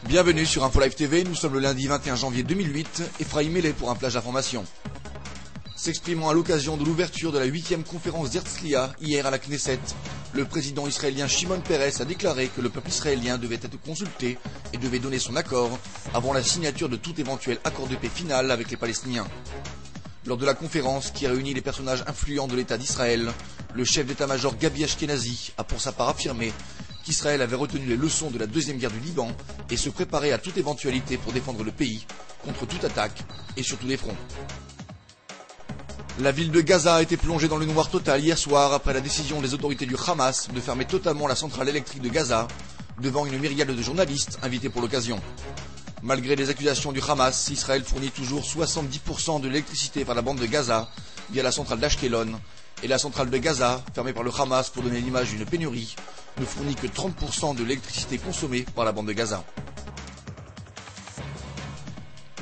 Bienvenue sur Info Live TV, nous sommes le lundi 21 janvier 2008, Ephraim Mellet pour un flash d'information. S'exprimant à l'occasion de l'ouverture de la 8e conférence d'Herzliya hier à la Knesset, le président israélien Shimon Peres a déclaré que le peuple israélien devait être consulté et devait donner son accord avant la signature de tout éventuel accord de paix final avec les Palestiniens. Lors de la conférence qui réunit les personnages influents de l'État d'Israël, le chef d'état-major Gabi Ashkenazi a pour sa part affirmé qu'Israël avait retenu les leçons de la deuxième guerre du Liban et se préparait à toute éventualité pour défendre le pays contre toute attaque et sur tous les fronts. La ville de Gaza a été plongée dans le noir total hier soir après la décision des autorités du Hamas de fermer totalement la centrale électrique de Gaza devant une myriade de journalistes invités pour l'occasion. Malgré les accusations du Hamas, Israël fournit toujours 70% de l'électricité par la bande de Gaza via la centrale d'Ashkelon et la centrale de Gaza, fermée par le Hamas pour donner l'image d'une pénurie, ne fournit que 30% de l'électricité consommée par la bande de Gaza.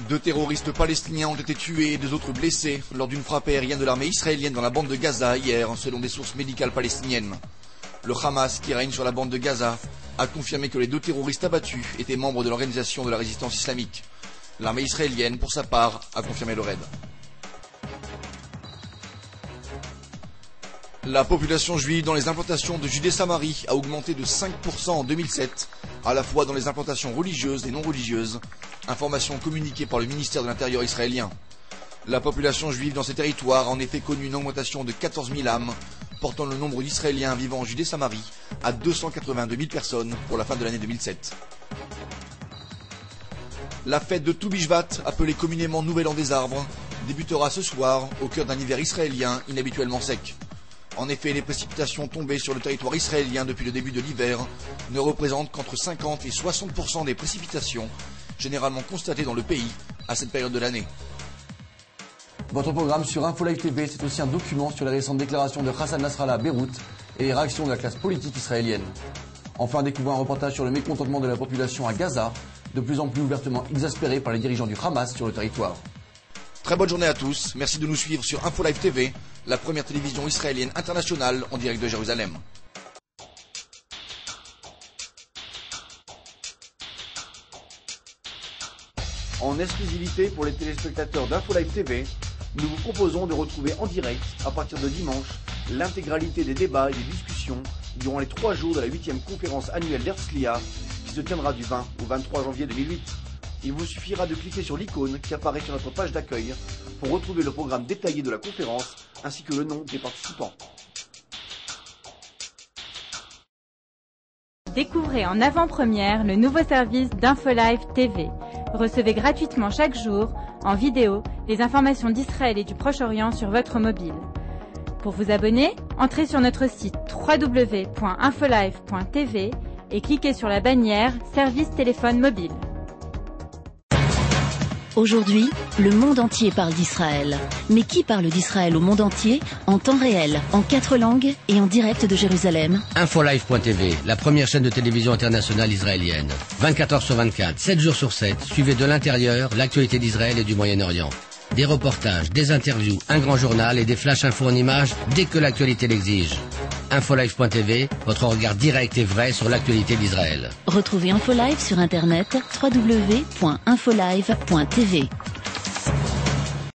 2 terroristes palestiniens ont été tués et 2 autres blessés lors d'une frappe aérienne de l'armée israélienne dans la bande de Gaza hier, selon des sources médicales palestiniennes. Le Hamas, qui règne sur la bande de Gaza, a confirmé que les 2 terroristes abattus étaient membres de l'organisation de la résistance islamique. L'armée israélienne, pour sa part, a confirmé le raid. La population juive dans les implantations de Judée-Samarie a augmenté de 5% en 2007, à la fois dans les implantations religieuses et non religieuses, information communiquée par le ministère de l'Intérieur israélien. La population juive dans ces territoires a en effet connu une augmentation de 14 000 âmes, portant le nombre d'Israéliens vivant en Judée-Samarie à 282 000 personnes pour la fin de l'année 2007. La fête de Tou Bishvat, appelée communément Nouvel An des Arbres, débutera ce soir au cœur d'un hiver israélien inhabituellement sec. En effet, les précipitations tombées sur le territoire israélien depuis le début de l'hiver ne représentent qu'entre 50 et 60% des précipitations généralement constatées dans le pays à cette période de l'année. Votre programme sur Info Live TV, c'est aussi un document sur les récentes déclarations de Hassan Nasrallah à Beyrouth et les réactions de la classe politique israélienne. Enfin, découvrez un reportage sur le mécontentement de la population à Gaza, de plus en plus ouvertement exaspérée par les dirigeants du Hamas sur le territoire. Très bonne journée à tous, merci de nous suivre sur Info Live TV, la première télévision israélienne internationale en direct de Jérusalem. En exclusivité pour les téléspectateurs d'Info Live TV, nous vous proposons de retrouver en direct, à partir de dimanche, l'intégralité des débats et des discussions durant les 3 jours de la 8e conférence annuelle d'Herzliya qui se tiendra du 20 au 23 janvier 2008. Il vous suffira de cliquer sur l'icône qui apparaît sur notre page d'accueil pour retrouver le programme détaillé de la conférence ainsi que le nom des participants. Découvrez en avant-première le nouveau service d'Info Live TV. Recevez gratuitement chaque jour, en vidéo, les informations d'Israël et du Proche-Orient sur votre mobile. Pour vous abonner, entrez sur notre site www.infolive.tv et cliquez sur la bannière Service téléphone mobile. Aujourd'hui, le monde entier parle d'Israël. Mais qui parle d'Israël au monde entier, en temps réel, en 4 langues et en direct de Jérusalem? Infolive.tv, la première chaîne de télévision internationale israélienne. 24 heures sur 24, 7 jours sur 7, suivez de l'intérieur l'actualité d'Israël et du Moyen-Orient. Des reportages, des interviews, un grand journal et des flash infos en images dès que l'actualité l'exige. Infolive.tv, votre regard direct et vrai sur l'actualité d'Israël. Retrouvez Infolive sur internet www.infolive.tv.